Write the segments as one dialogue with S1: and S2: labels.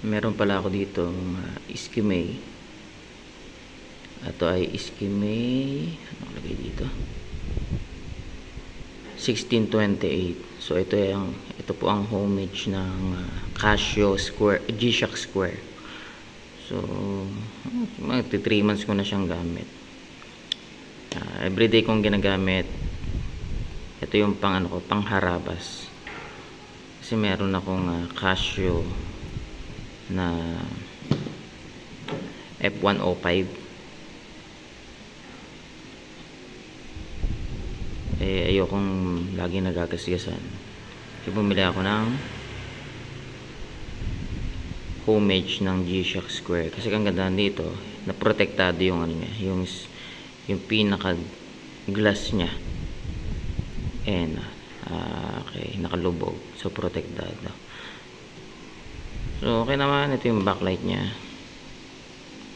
S1: Meron pala ako dito Eskime. Ito ay Eskime, ano lagay dito, 1628. So ito po ang homage ng Casio Square, G-Shock Square. So mga 3 months ko na siyang gamit. Everyday kong ginagamit. Ito yung pang harabas. Kasi meron akong Casio na F105. Ayokong lagi nagagasgasan. Kaya bumili ako ng homage ng G-Shock Square. Kasi ang ganda dito, na protektado yung niya, yung pinaka glass niya. And okay, nakalubog. So protektado. So okay naman, ito yung backlight niya.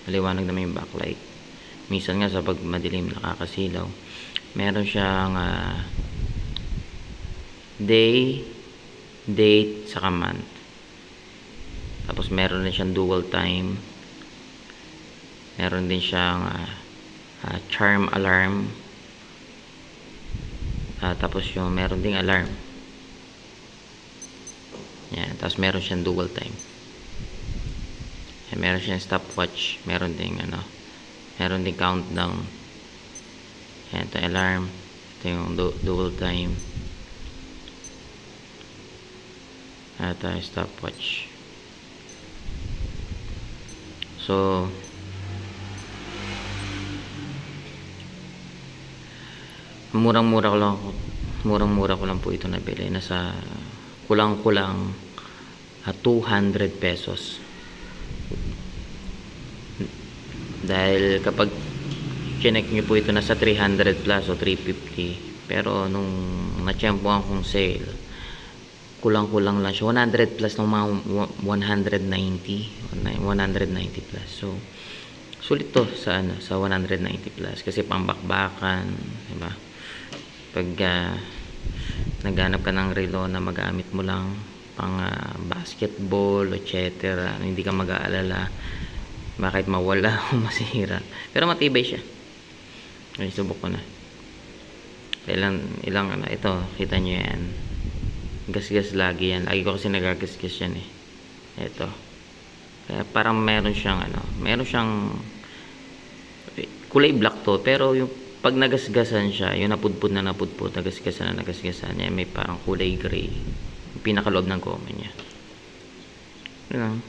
S1: Maliwanag naman yung backlight. Minsan nga sa pag madilim nakakasilaw. Meron siyang day, date, saka month. Tapos meron din siyang dual time. Meron din siyang charm alarm. Tapos yung meron ding alarm. Yan, tapos meron siyang dual time. Yan, meron siyang stopwatch, meron ding countdown. Yan, ito alarm, ito yung dual time. Ito yung stopwatch. So murang-mura ko lang po ito nabili. Nasa kulang-kulang 200 pesos. Dahil kapag chinek nyo po ito nasa 300 plus o 350. Pero nung na-tiyempohan kong sale, kulang-kulang lang siya. 100 plus ng mga 190 plus. So sulit to sa 190 plus kasi pambakbakan, diba? Pag naghanap ka ng relo na magamit mo lang pang basketball, etc., hindi ka mag-aalala bakit mawala o masira. Pero matibay siya. Okay, subok ko na. Ilang ito, kita nyo yan. Gasgas lagi yan. Lagi ko kasi nagagasgas yan eh. Ito. Kaya parang meron siyang kulay black to, pero yung pag nagasgasan siya, yung napudpud, nagasgasan niya, may parang kulay gray. Yung pinakaloob ng goma niya. Yun lang.